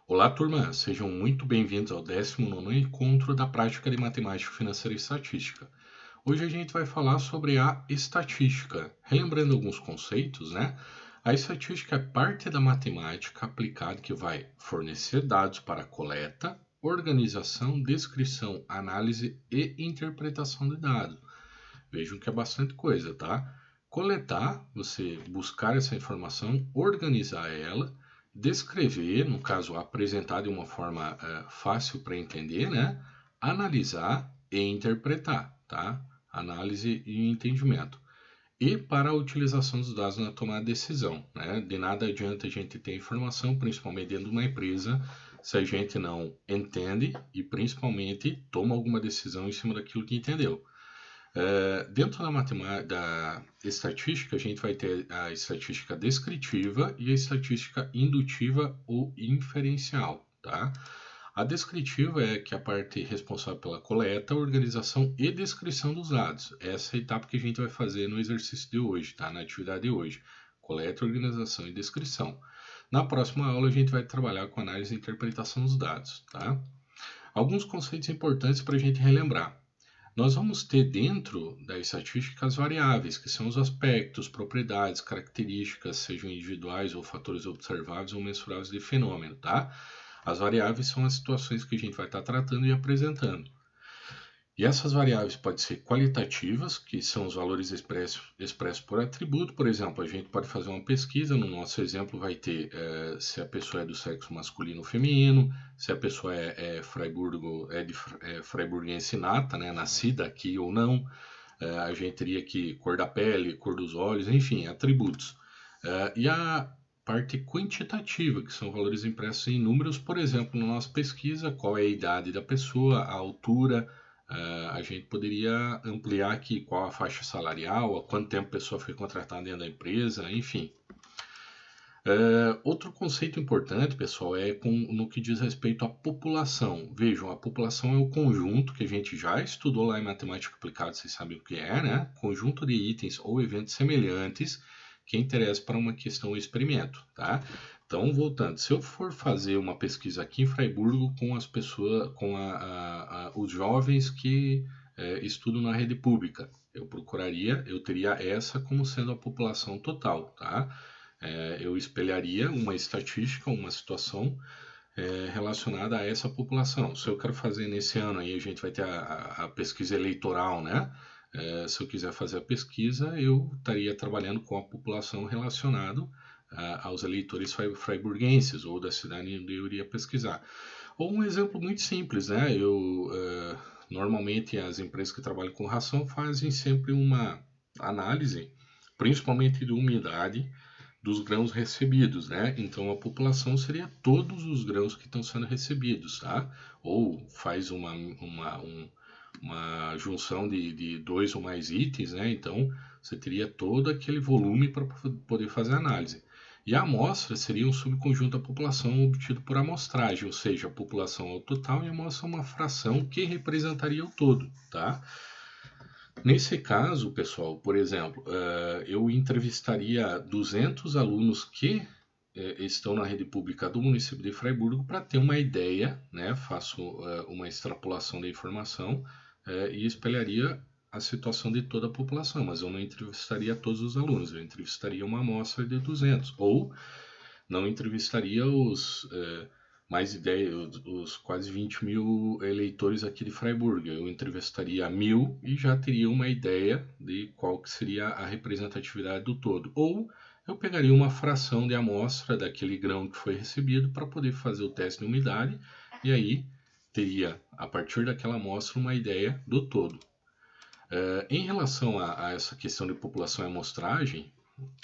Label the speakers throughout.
Speaker 1: Olá, turma! Sejam muito bem-vindos ao 19º encontro da prática de matemática financeira e estatística. Hoje a gente vai falar sobre a estatística. Relembrando alguns conceitos, né? A estatística é parte da matemática aplicada que vai fornecer dados para coleta, organização, descrição, análise e interpretação de dados. Vejam que é bastante coisa, tá? Coletar, você buscar essa informação, organizar ela, descrever, no caso, apresentar de uma forma fácil para entender, né? Analisar e interpretar, tá? Análise e entendimento. E para a utilização dos dados na tomada de decisão, né? De nada adianta a gente ter informação, principalmente dentro de uma empresa, se a gente não entende e principalmente toma alguma decisão em cima daquilo que entendeu. Dentro da matemática, da estatística, a gente vai ter a estatística descritiva e a estatística indutiva ou inferencial, tá? A descritiva é que é a parte responsável pela coleta, organização e descrição dos dados. Essa é a etapa que a gente vai fazer no exercício de hoje, tá? Na atividade de hoje. Coleta, organização e descrição. Na próxima aula a gente vai trabalhar com análise e interpretação dos dados, tá? Alguns conceitos importantes para a gente relembrar. Nós vamos ter dentro da estatística as variáveis, que são os aspectos, propriedades, características, sejam individuais ou fatores observáveis ou mensuráveis de fenômeno, tá? As variáveis são as situações que a gente vai estar tratando e apresentando. E essas variáveis podem ser qualitativas, que são os valores expressos por atributo. Por exemplo, a gente pode fazer uma pesquisa, no nosso exemplo vai ter se a pessoa é do sexo masculino ou feminino, se a pessoa é freiburguense nata, né, nascida aqui ou não. A gente teria aqui cor da pele, cor dos olhos, enfim, atributos. E a parte quantitativa, que são valores impressos em números, por exemplo, na nossa pesquisa, qual é a idade da pessoa, a altura. A gente poderia ampliar aqui qual a faixa salarial, há quanto tempo a pessoa foi contratada dentro da empresa, enfim. Outro conceito importante, pessoal, é no que diz respeito à população. Vejam, a população é o conjunto que a gente já estudou lá em matemática aplicada, vocês sabem o que é, né? Conjunto de itens ou eventos semelhantes que interessam para uma questão ou experimento, tá? Então, voltando, se eu for fazer uma pesquisa aqui em Freiburgo com as pessoas, com os jovens que estudam na rede pública, eu teria essa como sendo a população total, tá? Eu espelharia uma estatística, uma situação relacionada a essa população. Se eu quero fazer nesse ano aí, a gente vai ter a pesquisa eleitoral, né? Se eu quiser fazer a pesquisa, eu estaria trabalhando com a população relacionada aos eleitores freiburguenses ou da cidade onde eu iria pesquisar. Ou um exemplo muito simples, né? Normalmente as empresas que trabalham com ração fazem sempre uma análise, principalmente de umidade, dos grãos recebidos, né? Então a população seria todos os grãos que estão sendo recebidos, tá? Ou faz uma junção de dois ou mais itens, né? Então você teria todo aquele volume para poder fazer a análise. E a amostra seria um subconjunto da população obtido por amostragem, ou seja, a população ao total e a amostra uma fração que representaria o todo, tá? Nesse caso, pessoal, por exemplo, eu entrevistaria 200 alunos que estão na rede pública do município de Freiburgo para ter uma ideia, né? Faço uma extrapolação da informação e espelharia a situação de toda a população, mas eu não entrevistaria todos os alunos, eu entrevistaria uma amostra de 200, ou não entrevistaria os mais ideia, os quase 20 mil eleitores aqui de Freiburg. Eu entrevistaria 1.000 e já teria uma ideia de qual que seria a representatividade do todo. Ou eu pegaria uma fração de amostra daquele grão que foi recebido para poder fazer o teste de umidade e aí teria, a partir daquela amostra, uma ideia do todo. Em relação a essa questão de população e amostragem,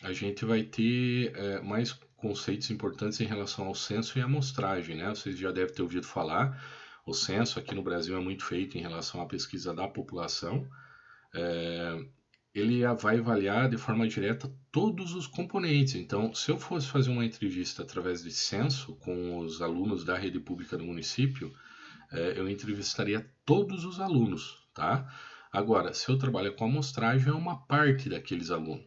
Speaker 1: a gente vai ter mais conceitos importantes em relação ao censo e amostragem, né? Vocês já devem ter ouvido falar. O censo aqui no Brasil é muito feito em relação à pesquisa da população. Ele vai avaliar de forma direta todos os componentes. Então, se eu fosse fazer uma entrevista através de censo com os alunos da rede pública do município, eu entrevistaria todos os alunos, tá? Agora, se eu trabalho com amostragem, é uma parte daqueles alunos.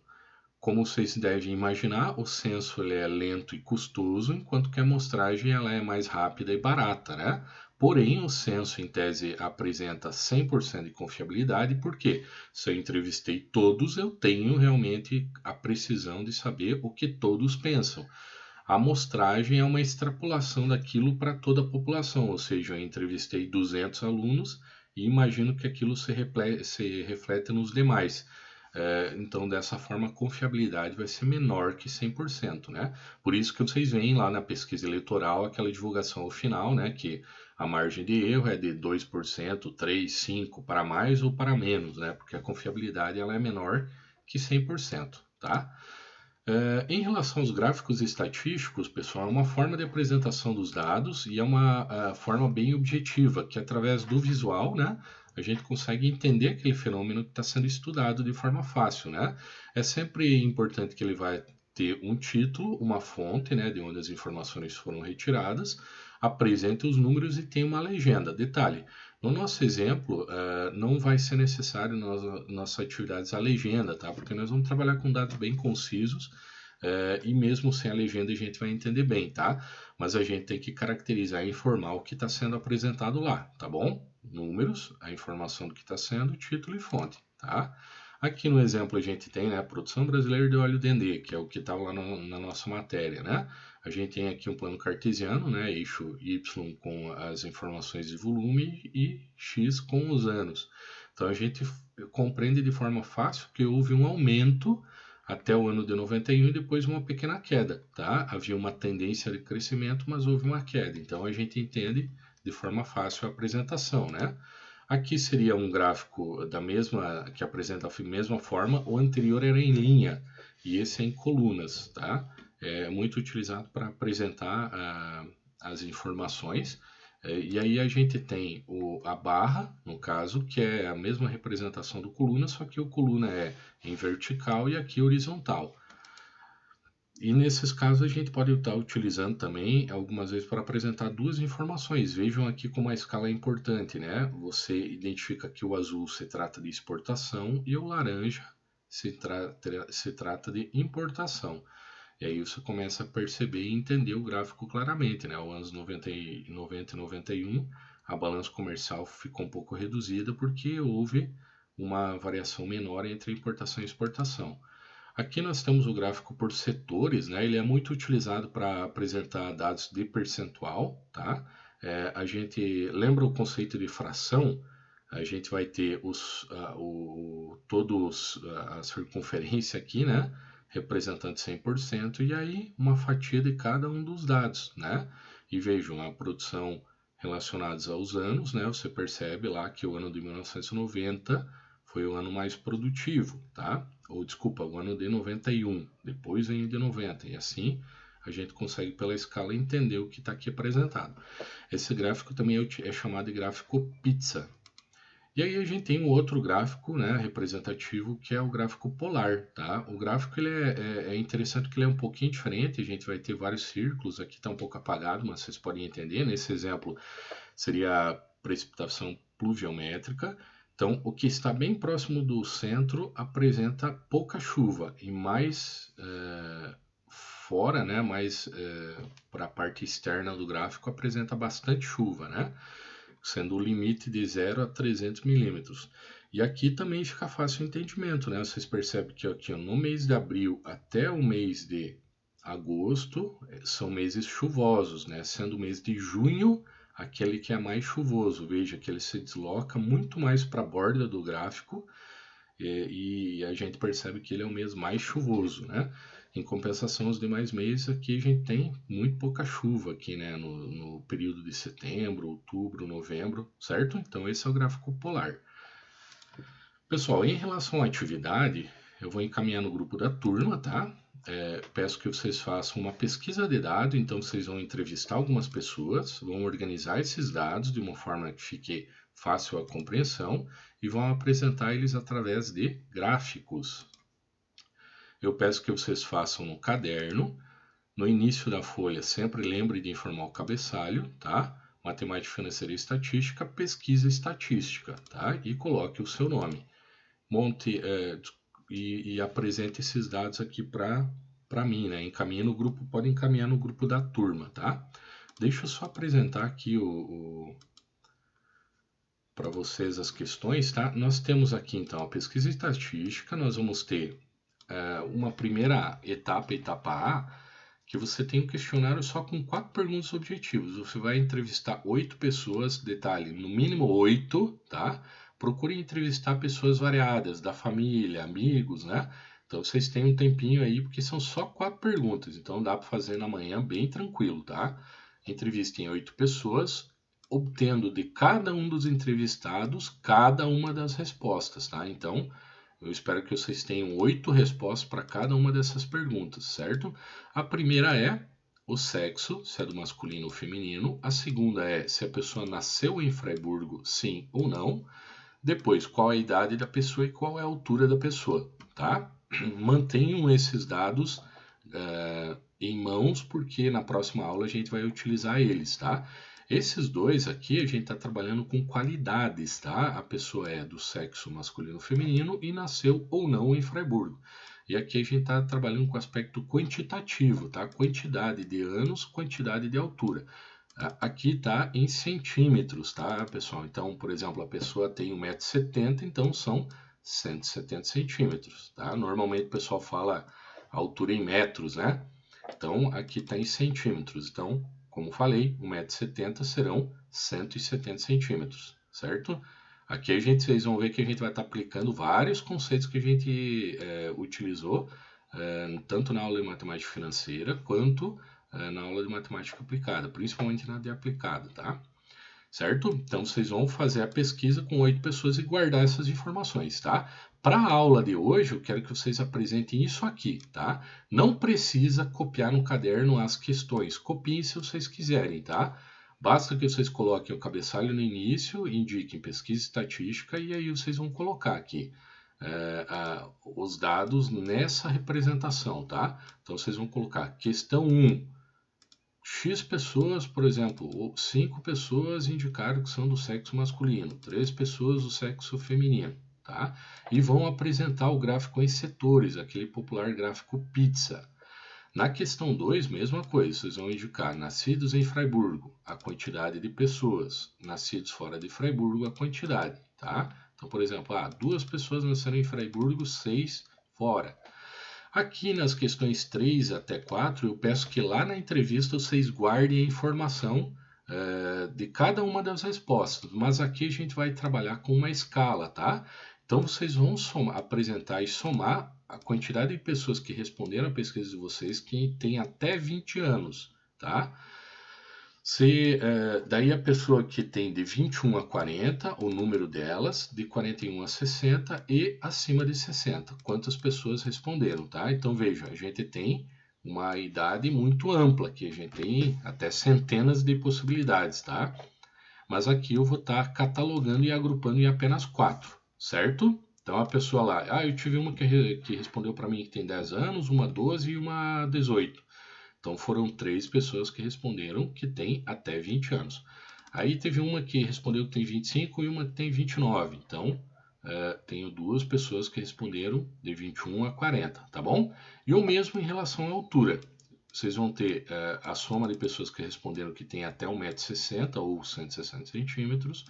Speaker 1: Como vocês devem imaginar, o censo ele é lento e custoso, enquanto que a amostragem ela é mais rápida e barata, né? Porém, o censo, em tese, apresenta 100% de confiabilidade, porque se eu entrevistei todos, eu tenho realmente a precisão de saber o que todos pensam. A amostragem é uma extrapolação daquilo para toda a população, ou seja, eu entrevistei 200 alunos e imagino que aquilo se reflete nos demais. Então, dessa forma, a confiabilidade vai ser menor que 100%, né? Por isso que vocês veem lá na pesquisa eleitoral aquela divulgação ao final, né? Que a margem de erro é de 2%, 3%, 5% para mais ou para menos, né? Porque a confiabilidade ela é menor que 100%, tá? Em relação aos gráficos estatísticos, pessoal, é uma forma de apresentação dos dados e é uma forma bem objetiva, que através do visual, né, a gente consegue entender aquele fenômeno que está sendo estudado de forma fácil, né? É sempre importante que ele vai ter um título, uma fonte, né, de onde as informações foram retiradas, apresente os números e tem uma legenda. Detalhe, no nosso exemplo, não vai ser necessário nas nossas atividades a legenda, tá? Porque nós vamos trabalhar com dados bem concisos e mesmo sem a legenda a gente vai entender bem, tá? Mas a gente tem que caracterizar e informar o que está sendo apresentado lá, tá bom? Números, a informação do que está sendo, título e fonte, tá? Aqui no exemplo a gente tem, né, a produção brasileira de óleo Dendê, que é o que estava lá na nossa matéria, né? A gente tem aqui um plano cartesiano, né, eixo Y com as informações de volume e X com os anos. Então a gente compreende de forma fácil que houve um aumento até o ano de 91 e depois uma pequena queda, tá? Havia uma tendência de crescimento, mas houve uma queda. Então a gente entende de forma fácil a apresentação, né? Aqui seria um gráfico da mesma que apresenta a mesma forma, o anterior era em linha e esse é em colunas, tá? É muito utilizado para apresentar as informações. E aí a gente tem a barra, no caso, que é a mesma representação do coluna, só que o coluna é em vertical e aqui horizontal. E nesses casos a gente pode estar utilizando também algumas vezes para apresentar duas informações. Vejam aqui como a escala é importante, né? Você identifica que o azul se trata de exportação e o laranja se trata de importação. E aí você começa a perceber e entender o gráfico claramente, né? Os anos 90 e 91, a balança comercial ficou um pouco reduzida porque houve uma variação menor entre importação e exportação. Aqui nós temos o gráfico por setores, né? Ele é muito utilizado para apresentar dados de percentual, tá? A gente lembra o conceito de fração, a gente vai ter todos a circunferência aqui, né? Representando 100%, e aí uma fatia de cada um dos dados, né? E vejam, a produção relacionados aos anos, né? Você percebe lá que o ano de 1990 foi o ano mais produtivo, tá? Ou desculpa, o ano de 91, depois vem o de 90, e assim a gente consegue pela escala entender o que está aqui apresentado. Esse gráfico também é chamado de gráfico pizza. E aí a gente tem um outro gráfico, né, representativo, que é o gráfico polar, tá? O gráfico ele é interessante porque ele é um pouquinho diferente, a gente vai ter vários círculos, aqui está um pouco apagado, mas vocês podem entender. Nesse exemplo seria a precipitação pluviométrica. Então, o que está bem próximo do centro apresenta pouca chuva e mais fora, né, mais para a parte externa do gráfico apresenta bastante chuva, né, sendo o limite de 0 a 300 milímetros. E aqui também fica fácil o entendimento, né? Vocês percebem que aqui, no mês de abril até o mês de agosto são meses chuvosos, né? Sendo o mês de junho aquele que é mais chuvoso. Veja que ele se desloca muito mais para a borda do gráfico e a gente percebe que ele é o mês mais chuvoso, né? Em compensação, os demais meses aqui a gente tem muito pouca chuva aqui, né? No período de setembro, outubro, novembro, certo? Então esse é o gráfico polar. Pessoal, em relação à atividade, eu vou encaminhar no grupo da turma, tá? Peço que vocês façam uma pesquisa de dados, então vocês vão entrevistar algumas pessoas, vão organizar esses dados de uma forma que fique fácil a compreensão e vão apresentar eles através de gráficos. Eu peço que vocês façam no caderno, no início da folha, sempre lembre de informar o cabeçalho, tá? Matemática financeira e estatística, pesquisa estatística, tá? E coloque o seu nome. e apresenta esses dados aqui para mim, né? Encaminha no grupo, pode encaminhar no grupo da turma, tá? Deixa eu só apresentar aqui para vocês as questões, tá? Nós temos aqui então a pesquisa estatística, nós vamos ter uma primeira etapa, etapa A, que você tem um questionário só com 4 perguntas objetivas. Você vai entrevistar 8 pessoas, detalhe, no mínimo 8, tá? Procure entrevistar pessoas variadas, da família, amigos, né? Então vocês têm um tempinho aí, porque são só 4 perguntas, então dá para fazer na manhã bem tranquilo, tá? Entrevistem 8 pessoas, obtendo de cada um dos entrevistados cada uma das respostas, tá? Então, eu espero que vocês tenham 8 respostas para cada uma dessas perguntas, certo? A primeira é o sexo, se é do masculino ou feminino. A segunda é se a pessoa nasceu em Fraiburgo, sim ou não. Depois, qual é a idade da pessoa e qual é a altura da pessoa, tá? Mantenham esses dados em mãos, porque na próxima aula a gente vai utilizar eles, tá? Esses dois aqui a gente está trabalhando com qualidades, tá? A pessoa é do sexo masculino ou feminino e nasceu ou não em Fraiburgo. E aqui a gente está trabalhando com aspecto quantitativo, tá? Quantidade de anos, quantidade de altura. Aqui está em centímetros, tá, pessoal? Então, por exemplo, a pessoa tem 1,70 m, então são 170 centímetros, tá? Normalmente o pessoal fala a altura em metros, né? Então, aqui está em centímetros. Então, como falei, 1,70 m serão 170 centímetros, certo? Aqui vocês vão ver que a gente vai estar aplicando vários conceitos que a gente utilizou, tanto na aula de matemática financeira, quanto na aula de matemática aplicada, principalmente na de aplicada, tá? Certo? Então, vocês vão fazer a pesquisa com 8 pessoas e guardar essas informações, tá? Para a aula de hoje, eu quero que vocês apresentem isso aqui, tá? Não precisa copiar no caderno as questões. Copiem se vocês quiserem, tá? Basta que vocês coloquem o cabeçalho no início, indiquem pesquisa estatística e aí vocês vão colocar aqui os dados nessa representação, tá? Então, vocês vão colocar questão 1. X pessoas, por exemplo, 5 pessoas indicaram que são do sexo masculino, 3 pessoas do sexo feminino, tá? E vão apresentar o gráfico em setores, aquele popular gráfico pizza. Na questão 2, mesma coisa, vocês vão indicar nascidos em Fraiburgo, a quantidade de pessoas, nascidos fora de Fraiburgo, a quantidade, tá? Então, por exemplo, 2 pessoas nasceram em Fraiburgo, 6 fora. Aqui nas questões 3 até 4, eu peço que lá na entrevista vocês guardem a informação de cada uma das respostas, mas aqui a gente vai trabalhar com uma escala, tá? Então vocês vão apresentar e somar a quantidade de pessoas que responderam a pesquisa de vocês que tem até 20 anos, tá? Daí a pessoa que tem de 21 a 40, o número delas, de 41 a 60 e acima de 60. Quantas pessoas responderam, tá? Então veja, a gente tem uma idade muito ampla, que a gente tem até centenas de possibilidades, tá? Mas aqui eu vou estar catalogando e agrupando em apenas 4, certo? Então a pessoa lá, eu tive uma que respondeu para mim que tem 10 anos, uma 12 e uma 18. Então foram 3 pessoas que responderam que tem até 20 anos. Aí teve uma que respondeu que tem 25 e uma que tem 29. Então tenho 2 pessoas que responderam de 21 a 40, tá bom? E o mesmo em relação à altura. Vocês vão ter a soma de pessoas que responderam que tem até 1,60 m ou 160 centímetros.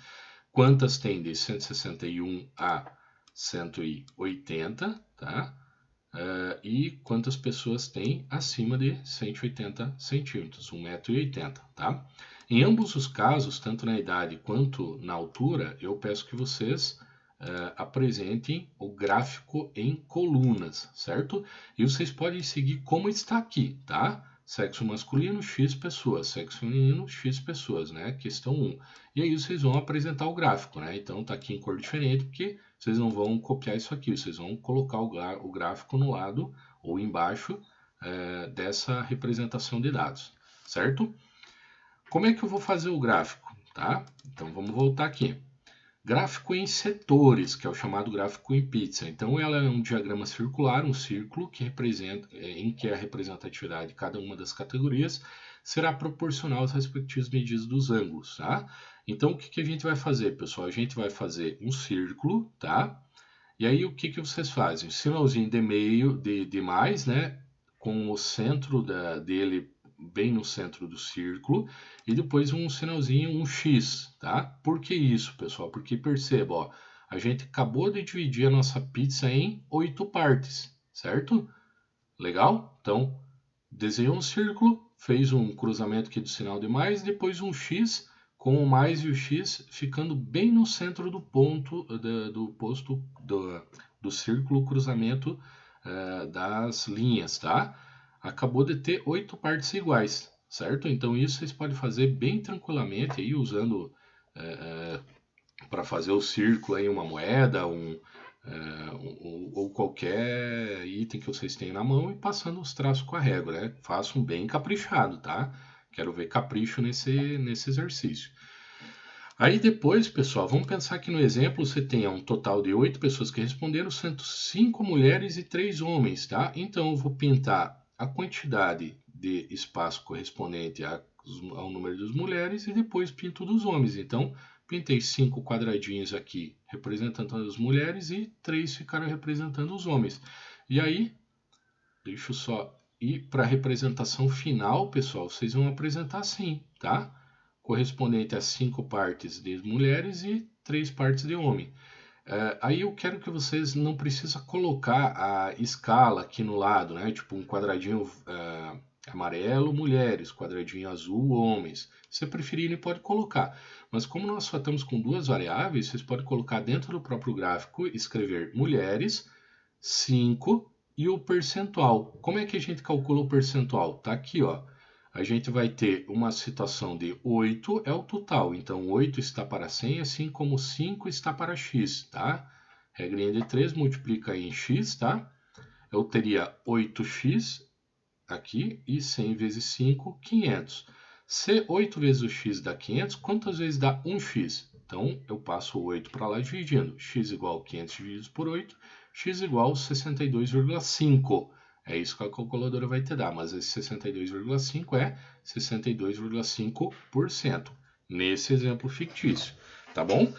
Speaker 1: Quantas tem de 161 a 180, tá? E quantas pessoas têm acima de 180 centímetros, 1,80 m, tá? Em ambos os casos, tanto na idade quanto na altura, eu peço que vocês apresentem o gráfico em colunas, certo? E vocês podem seguir como está aqui, tá? Sexo masculino, X pessoas. Sexo feminino, X pessoas, né? Questão 1. E aí vocês vão apresentar o gráfico, né? Então tá aqui em cor diferente, porque vocês não vão copiar isso aqui. Vocês vão colocar o gráfico no lado ou embaixo dessa representação de dados, certo? Como é que eu vou fazer o gráfico, tá? Então vamos voltar aqui. Gráfico em setores, que é o chamado gráfico em pizza. Então, ela é um diagrama circular, um círculo, que representa, em que a representatividade de cada uma das categorias será proporcional às respectivas medidas dos ângulos, tá? Então, o que a gente vai fazer, pessoal? A gente vai fazer um círculo, tá? E aí o que vocês fazem? Sinalzinho de meio, de mais, né? Com o centro dele bem no centro do círculo, e depois um sinalzinho, um X, tá? Por que isso, pessoal? Porque perceba, ó, a gente acabou de dividir a nossa pizza em 8 partes, certo? Legal? Então, desenhou um círculo, fez um cruzamento aqui do sinal de mais, depois um X, com o mais e o X ficando bem no centro do ponto do posto do círculo cruzamento das linhas, tá? Acabou de ter 8 partes iguais, certo? Então isso vocês podem fazer bem tranquilamente aí usando para fazer o círculo aí uma moeda, ou qualquer item que vocês tenham na mão e passando os traços com a régua, né? Façam bem caprichado, tá? Quero ver capricho nesse exercício. Aí depois, pessoal, vamos pensar que no exemplo você tenha um total de 8 pessoas que responderam, sendo 5 mulheres e 3 homens, tá? Então eu vou pintar a quantidade de espaço correspondente ao número das mulheres e depois pinto dos homens. Então, pintei 5 quadradinhos aqui representando as mulheres e 3 ficaram representando os homens. E aí, deixa eu só ir para a representação final, pessoal. Vocês vão apresentar assim, tá? Correspondente a 5 partes de mulheres e 3 partes de homem. Aí eu quero que vocês não precisam colocar a escala aqui no lado, né? Tipo um quadradinho amarelo, mulheres, quadradinho azul, homens. Se preferirem, pode colocar. Mas como nós só estamos com 2 variáveis, vocês podem colocar dentro do próprio gráfico, escrever mulheres, 5 e o percentual. Como é que a gente calcula o percentual? Tá aqui, ó. A gente vai ter uma situação de 8 é o total, então 8 está para 100, assim como 5 está para x, tá? Regrinha de 3, multiplica em x, tá? Eu teria 8x aqui e 100 vezes 5, 500. Se 8 vezes o x dá 500, quantas vezes dá 1x? Então, eu passo o 8 para lá dividindo. X igual 500 dividido por 8, x igual 62,5. É isso que a calculadora vai te dar, mas esse 62,5 é 62,5% nesse exemplo fictício, tá bom?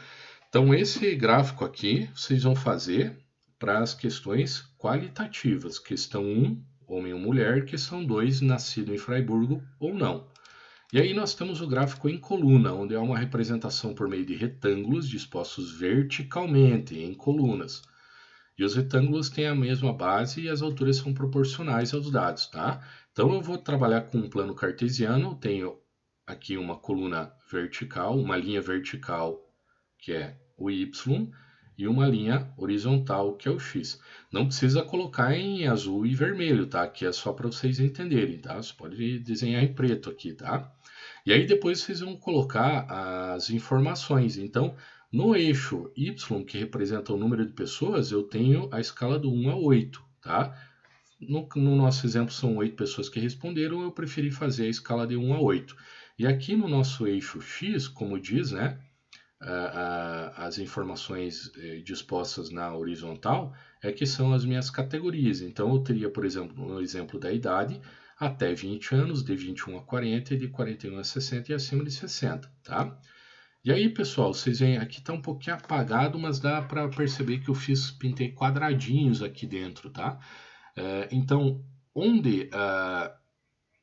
Speaker 1: Então, esse gráfico aqui vocês vão fazer para as questões qualitativas. Questão 1, homem ou mulher. Questão 2, nascido em Fraiburgo ou não. E aí nós temos o gráfico em coluna, onde há uma representação por meio de retângulos dispostos verticalmente em colunas. E os retângulos têm a mesma base e as alturas são proporcionais aos dados, tá? Então eu vou trabalhar com um plano cartesiano, tenho aqui uma coluna vertical, uma linha vertical, que é o y, e uma linha horizontal, que é o x. Não precisa colocar em azul e vermelho, tá? Aqui é só para vocês entenderem, tá? Você pode desenhar em preto aqui, tá? E aí depois vocês vão colocar as informações. Então, no eixo y, que representa o número de pessoas, eu tenho a escala do 1 a 8, tá? No nosso exemplo são 8 pessoas que responderam, eu preferi fazer a escala de 1 a 8. E aqui no nosso eixo x, como diz, né, as informações dispostas na horizontal, é que são as minhas categorias. Então eu teria, por exemplo, no exemplo da idade, até 20 anos, de 21 a 40 e de 41 a 60 e acima de 60, tá? E aí, pessoal, vocês veem, aqui está um pouquinho apagado, mas dá para perceber que eu pintei quadradinhos aqui dentro, tá? Então, onde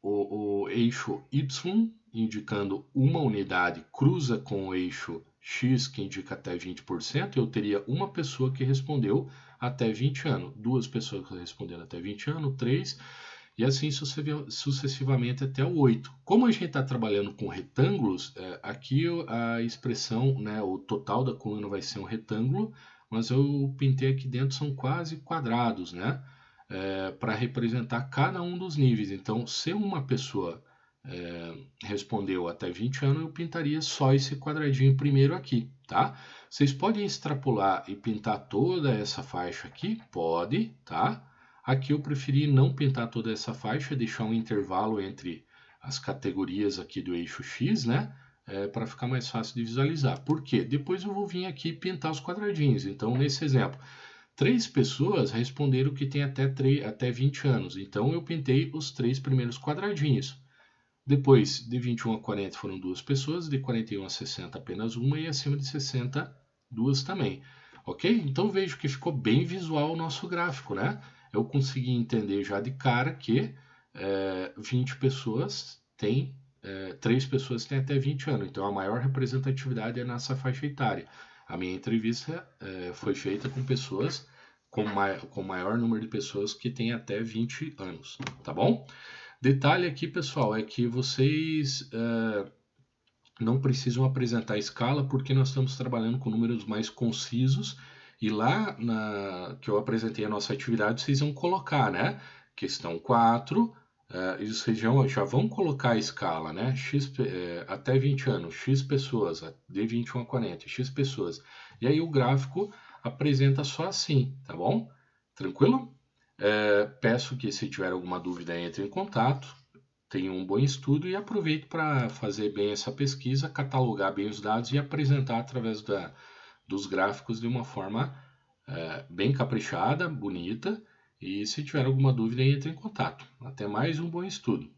Speaker 1: o eixo Y, indicando uma unidade, cruza com o eixo X, que indica até 20%, eu teria uma pessoa que respondeu até 20 anos, 2 pessoas que responderam até 20 anos, 3, e assim sucessivamente até o 8. Como a gente está trabalhando com retângulos, aqui a expressão, né, o total da coluna vai ser um retângulo, mas eu pintei aqui dentro, são quase quadrados, né? Para representar cada um dos níveis. Então, se uma pessoa respondeu até 20 anos, eu pintaria só esse quadradinho primeiro aqui, tá? Vocês podem extrapolar e pintar toda essa faixa aqui? Pode, tá? Aqui eu preferi não pintar toda essa faixa, deixar um intervalo entre as categorias aqui do eixo X, né? Para ficar mais fácil de visualizar. Por quê? Depois eu vou vir aqui pintar os quadradinhos. Então, nesse exemplo, 3 pessoas responderam que tem até 20 anos. Então, eu pintei os 3 primeiros quadradinhos. Depois, de 21 a 40 foram 2 pessoas, de 41 a 60 apenas uma e acima de 60, 2 também. Ok? Então vejo que ficou bem visual o nosso gráfico, né? Eu consegui entender já de cara que 20 pessoas têm, 3 pessoas têm até 20 anos, então a maior representatividade é nessa faixa etária. A minha entrevista foi feita com pessoas, com maior número de pessoas que têm até 20 anos, tá bom? Detalhe aqui, pessoal, é que vocês não precisam apresentar a escala porque nós estamos trabalhando com números mais concisos e lá que eu apresentei a nossa atividade, vocês vão colocar, né? Questão 4, eles já vão colocar a escala, né? Até 20 anos, X pessoas, de 21 a 40, X pessoas. E aí o gráfico apresenta só assim, tá bom? Tranquilo? Peço que se tiver alguma dúvida entre em contato. Tenha um bom estudo e aproveite para fazer bem essa pesquisa, catalogar bem os dados e apresentar através dos gráficos de uma forma bem caprichada, bonita. E se tiver alguma dúvida, entre em contato. Até mais, um bom estudo.